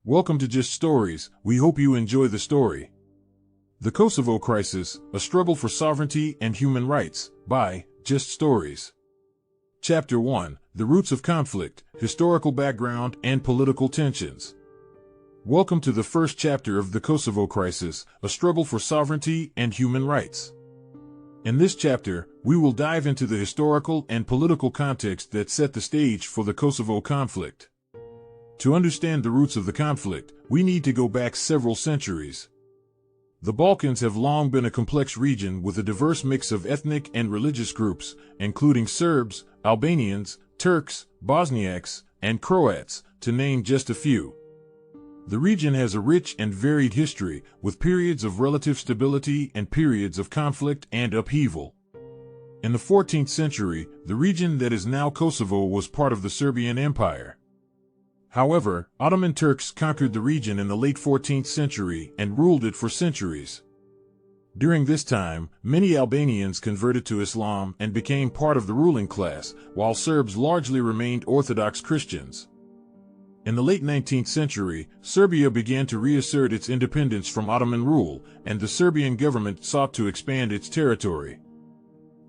Welcome to Just Stories. We hope you enjoy the story. The Kosovo Crisis, A Struggle for Sovereignty and Human Rights, by Just Stories. Chapter 1, The Roots of Conflict, Historical Background and Political Tensions. Welcome to the first chapter of the Kosovo Crisis, A Struggle for Sovereignty and Human Rights. In this chapter, we will dive into the historical and political context that set the stage for the Kosovo conflict. To understand the roots of the conflict, we need to go back several centuries. The Balkans have long been a complex region with a diverse mix of ethnic and religious groups, including Serbs, Albanians, Turks, Bosniaks, and Croats, to name just a few. The region has a rich and varied history, with periods of relative stability and periods of conflict and upheaval. In the 14th century, the region that is now Kosovo was part of the Serbian Empire. However, Ottoman Turks conquered the region in the late 14th century and ruled it for centuries. During this time, many Albanians converted to Islam and became part of the ruling class, while Serbs largely remained Orthodox Christians. In the late 19th century, Serbia began to reassert its independence from Ottoman rule, and the Serbian government sought to expand its territory.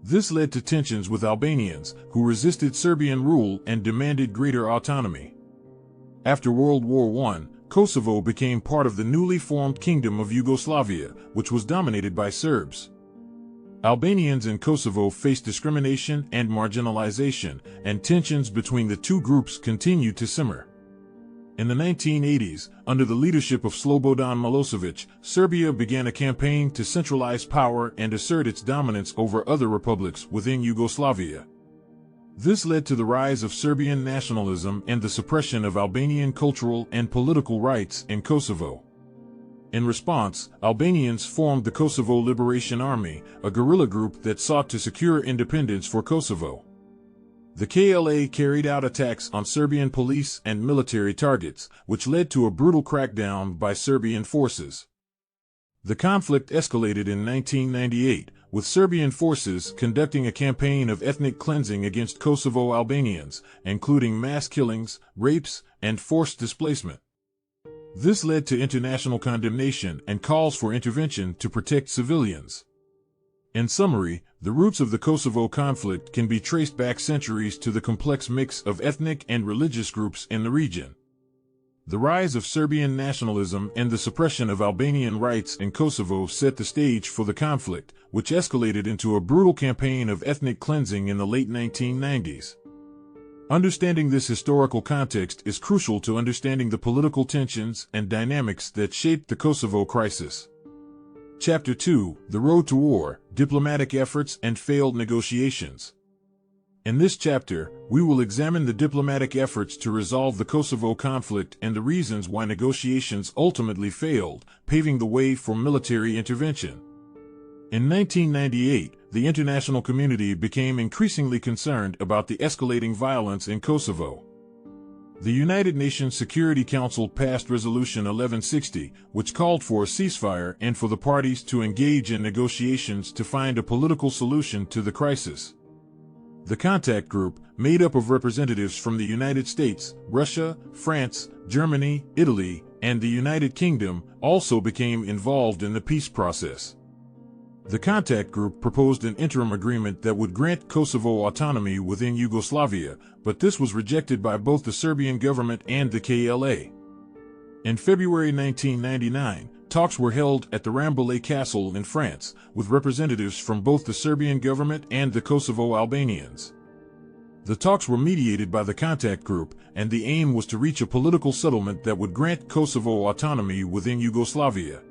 This led to tensions with Albanians, who resisted Serbian rule and demanded greater autonomy. After World War I, Kosovo became part of the newly formed Kingdom of Yugoslavia, which was dominated by Serbs. Albanians in Kosovo faced discrimination and marginalization, and tensions between the two groups continued to simmer. In the 1980s, under the leadership of Slobodan Milosevic, Serbia began a campaign to centralize power and assert its dominance over other republics within Yugoslavia. This led to the rise of Serbian nationalism and the suppression of Albanian cultural and political rights in Kosovo. In response, Albanians formed the Kosovo Liberation Army, a guerrilla group that sought to secure independence for Kosovo. The KLA carried out attacks on Serbian police and military targets, which led to a brutal crackdown by Serbian forces. The conflict escalated in 1998, with Serbian forces conducting a campaign of ethnic cleansing against Kosovo Albanians, including mass killings, rapes, and forced displacement. This led to international condemnation and calls for intervention to protect civilians. In summary, the roots of the Kosovo conflict can be traced back centuries to the complex mix of ethnic and religious groups in the region. The rise of Serbian nationalism and the suppression of Albanian rights in Kosovo set the stage for the conflict, which escalated into a brutal campaign of ethnic cleansing in the late 1990s. Understanding this historical context is crucial to understanding the political tensions and dynamics that shaped the Kosovo crisis. Chapter 2, The Road to War, Diplomatic Efforts and Failed Negotiations. In this chapter, we will examine the diplomatic efforts to resolve the Kosovo conflict and the reasons why negotiations ultimately failed, paving the way for military intervention. In 1998, the international community became increasingly concerned about the escalating violence in Kosovo. The United Nations Security Council passed Resolution 1160, which called for a ceasefire and for the parties to engage in negotiations to find a political solution to the crisis. The contact group, made up of representatives from the United States, Russia, France, Germany, Italy, and the United Kingdom, also became involved in the peace process. The contact group proposed an interim agreement that would grant Kosovo autonomy within Yugoslavia, but this was rejected by both the Serbian government and the KLA. In February 1999, talks were held at the Rambouillet Castle in France, with representatives from both the Serbian government and the Kosovo Albanians. The talks were mediated by the contact group, and the aim was to reach a political settlement that would grant Kosovo autonomy within Yugoslavia.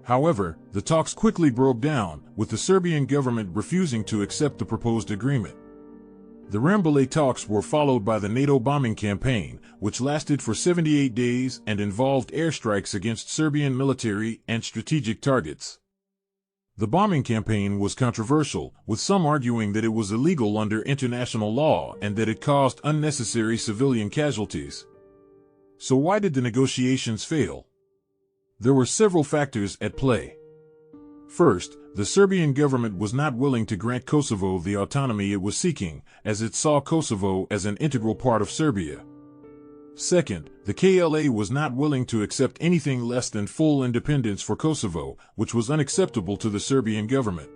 However, the talks quickly broke down, with the Serbian government refusing to accept the proposed agreement. The Rambouillet talks were followed by the NATO bombing campaign, which lasted for 78 days and involved airstrikes against Serbian military and strategic targets. The bombing campaign was controversial, with some arguing that it was illegal under international law and that it caused unnecessary civilian casualties. So why did the negotiations fail? There were several factors at play. First, the Serbian government was not willing to grant Kosovo the autonomy it was seeking, as it saw Kosovo as an integral part of Serbia. Second, the KLA was not willing to accept anything less than full independence for Kosovo, which was unacceptable to the Serbian government.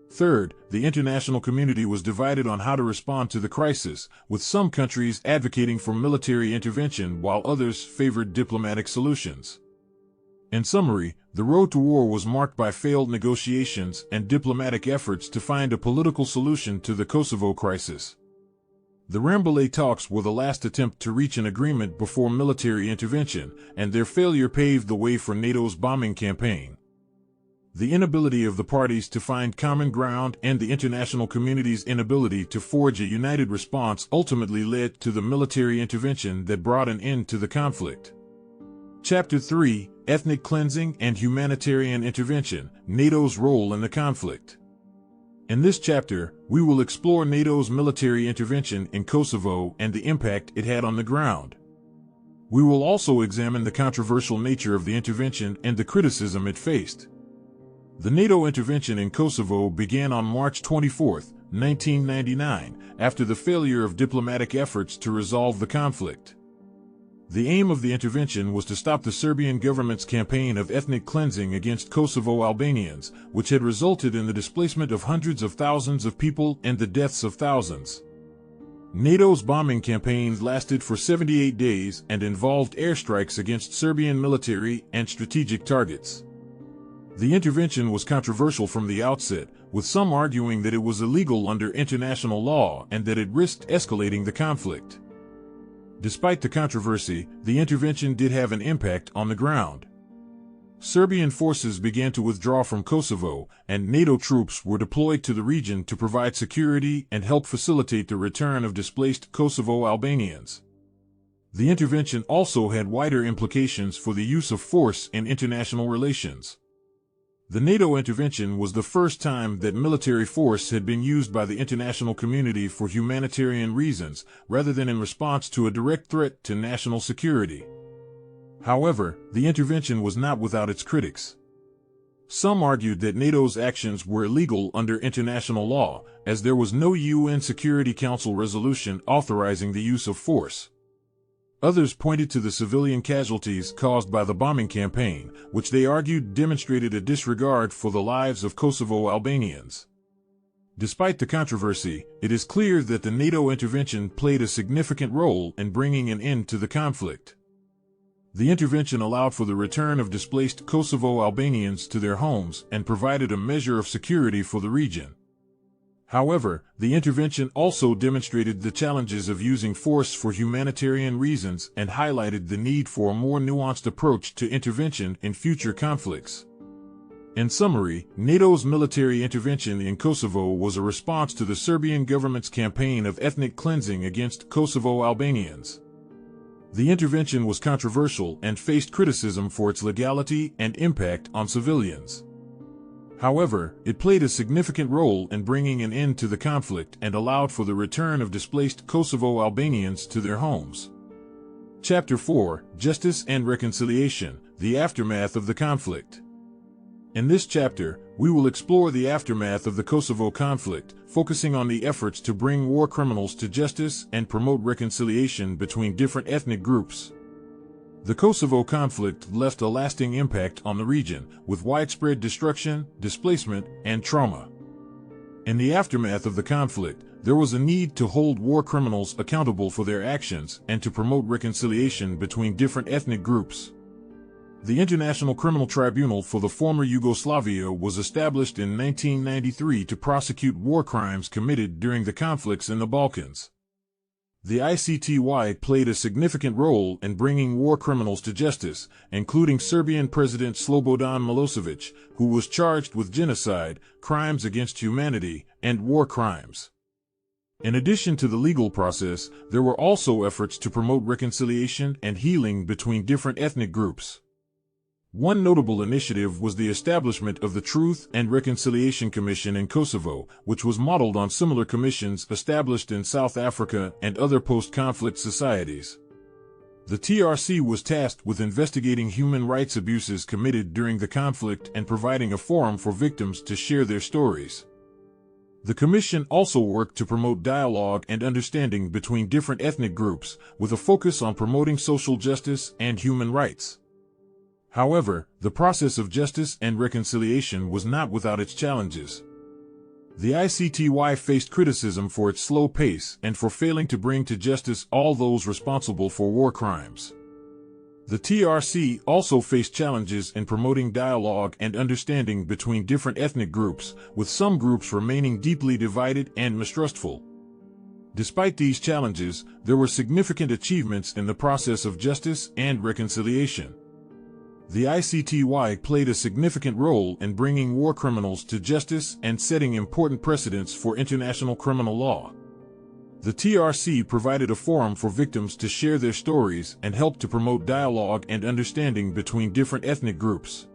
Third, the international community was divided on how to respond to the crisis, with some countries advocating for military intervention while others favored diplomatic solutions. In summary, the road to war was marked by failed negotiations and diplomatic efforts to find a political solution to the Kosovo crisis. The Rambouillet talks were the last attempt to reach an agreement before military intervention, and their failure paved the way for NATO's bombing campaign. The inability of the parties to find common ground and the international community's inability to forge a united response ultimately led to the military intervention that brought an end to the conflict. Chapter 3: Ethnic Cleansing and Humanitarian Intervention, NATO's Role in the Conflict. In this chapter, we will explore NATO's military intervention in Kosovo and the impact it had on the ground. We will also examine the controversial nature of the intervention and the criticism it faced. The NATO intervention in Kosovo began on March 24, 1999, after the failure of diplomatic efforts to resolve the conflict. The aim of the intervention was to stop the Serbian government's campaign of ethnic cleansing against Kosovo Albanians, which had resulted in the displacement of hundreds of thousands of people and the deaths of thousands. NATO's bombing campaign lasted for 78 days and involved airstrikes against Serbian military and strategic targets. The intervention was controversial from the outset, with some arguing that it was illegal under international law and that it risked escalating the conflict. Despite the controversy, the intervention did have an impact on the ground. Serbian forces began to withdraw from Kosovo, and NATO troops were deployed to the region to provide security and help facilitate the return of displaced Kosovo Albanians. The intervention also had wider implications for the use of force in international relations. The NATO intervention was the first time that military force had been used by the international community for humanitarian reasons, rather than in response to a direct threat to national security. However, the intervention was not without its critics. Some argued that NATO's actions were illegal under international law, as there was no UN Security Council resolution authorizing the use of force. Others pointed to the civilian casualties caused by the bombing campaign, which they argued demonstrated a disregard for the lives of Kosovo Albanians. Despite the controversy, it is clear that the NATO intervention played a significant role in bringing an end to the conflict. The intervention allowed for the return of displaced Kosovo Albanians to their homes and provided a measure of security for the region. However, the intervention also demonstrated the challenges of using force for humanitarian reasons and highlighted the need for a more nuanced approach to intervention in future conflicts. In summary, NATO's military intervention in Kosovo was a response to the Serbian government's campaign of ethnic cleansing against Kosovo Albanians. The intervention was controversial and faced criticism for its legality and impact on civilians. However, it played a significant role in bringing an end to the conflict and allowed for the return of displaced Kosovo Albanians to their homes. Chapter 4: Justice and Reconciliation, the Aftermath of the Conflict. In this chapter, we will explore the aftermath of the Kosovo conflict, focusing on the efforts to bring war criminals to justice and promote reconciliation between different ethnic groups. The Kosovo conflict left a lasting impact on the region, with widespread destruction, displacement, and trauma. In the aftermath of the conflict, there was a need to hold war criminals accountable for their actions and to promote reconciliation between different ethnic groups. The International Criminal Tribunal for the former Yugoslavia was established in 1993 to prosecute war crimes committed during the conflicts in the Balkans. The ICTY played a significant role in bringing war criminals to justice, including Serbian President Slobodan Milosevic, who was charged with genocide, crimes against humanity, and war crimes. In addition to the legal process, there were also efforts to promote reconciliation and healing between different ethnic groups. One notable initiative was the establishment of the Truth and Reconciliation Commission in Kosovo, which was modeled on similar commissions established in South Africa and other post-conflict societies. The TRC was tasked with investigating human rights abuses committed during the conflict and providing a forum for victims to share their stories. The Commission also worked to promote dialogue and understanding between different ethnic groups, with a focus on promoting social justice and human rights. However, the process of justice and reconciliation was not without its challenges. The ICTY faced criticism for its slow pace and for failing to bring to justice all those responsible for war crimes. The TRC also faced challenges in promoting dialogue and understanding between different ethnic groups, with some groups remaining deeply divided and mistrustful. Despite these challenges, there were significant achievements in the process of justice and reconciliation. The ICTY played a significant role in bringing war criminals to justice and setting important precedents for international criminal law. The TRC provided a forum for victims to share their stories and helped to promote dialogue and understanding between different ethnic groups.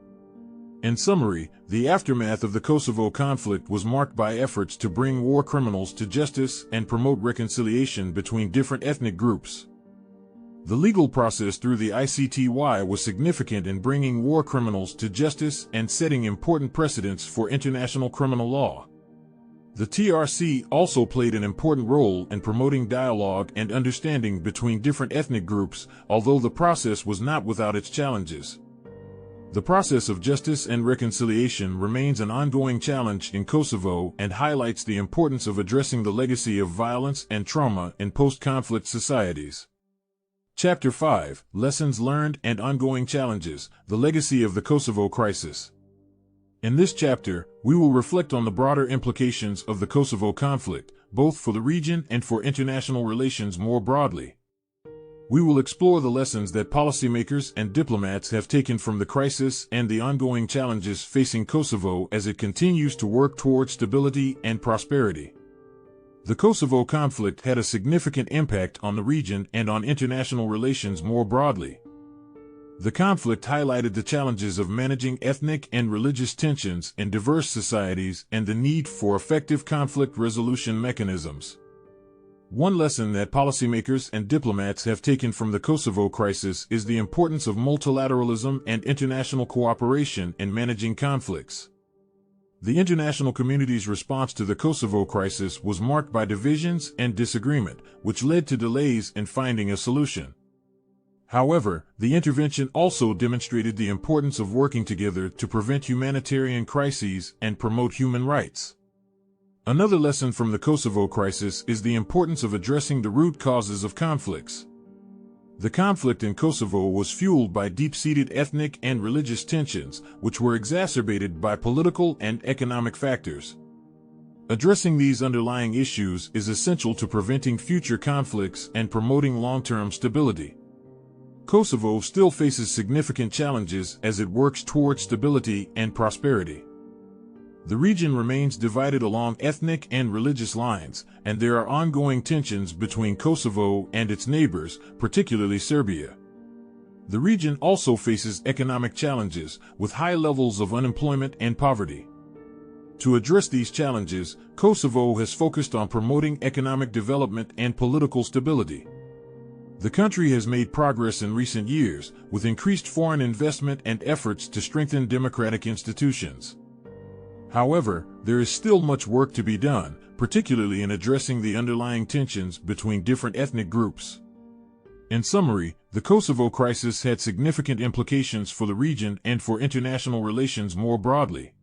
In summary, the aftermath of the Kosovo conflict was marked by efforts to bring war criminals to justice and promote reconciliation between different ethnic groups. The legal process through the ICTY was significant in bringing war criminals to justice and setting important precedents for international criminal law. The TRC also played an important role in promoting dialogue and understanding between different ethnic groups, although the process was not without its challenges. The process of justice and reconciliation remains an ongoing challenge in Kosovo and highlights the importance of addressing the legacy of violence and trauma in post-conflict societies. Chapter 5: Lessons Learned and Ongoing Challenges, the Legacy of the Kosovo Crisis. In this chapter, we will reflect on the broader implications of the Kosovo conflict, both for the region and for international relations more broadly. We will explore the lessons that policymakers and diplomats have taken from the crisis and the ongoing challenges facing Kosovo as it continues to work towards stability and prosperity. The Kosovo conflict had a significant impact on the region and on international relations more broadly. The conflict highlighted the challenges of managing ethnic and religious tensions in diverse societies and the need for effective conflict resolution mechanisms. One lesson that policymakers and diplomats have taken from the Kosovo crisis is the importance of multilateralism and international cooperation in managing conflicts. The international community's response to the Kosovo crisis was marked by divisions and disagreement, which led to delays in finding a solution. However, the intervention also demonstrated the importance of working together to prevent humanitarian crises and promote human rights. Another lesson from the Kosovo crisis is the importance of addressing the root causes of conflicts. The conflict in Kosovo was fueled by deep-seated ethnic and religious tensions, which were exacerbated by political and economic factors. Addressing these underlying issues is essential to preventing future conflicts and promoting long-term stability. Kosovo still faces significant challenges as it works towards stability and prosperity. The region remains divided along ethnic and religious lines, and there are ongoing tensions between Kosovo and its neighbors, particularly Serbia. The region also faces economic challenges, with high levels of unemployment and poverty. To address these challenges, Kosovo has focused on promoting economic development and political stability. The country has made progress in recent years, with increased foreign investment and efforts to strengthen democratic institutions. However, there is still much work to be done, particularly in addressing the underlying tensions between different ethnic groups. In summary, the Kosovo crisis had significant implications for the region and for international relations more broadly.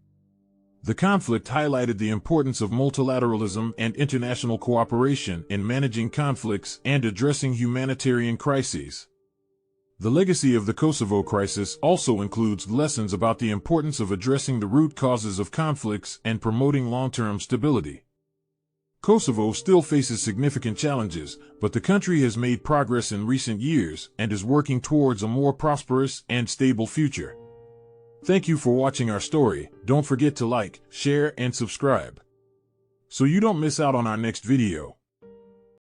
The conflict highlighted the importance of multilateralism and international cooperation in managing conflicts and addressing humanitarian crises. The legacy of the Kosovo crisis also includes lessons about the importance of addressing the root causes of conflicts and promoting long-term stability. Kosovo still faces significant challenges, but the country has made progress in recent years and is working towards a more prosperous and stable future. Thank you for watching our story. Don't forget to like, share, and subscribe, so you don't miss out on our next video.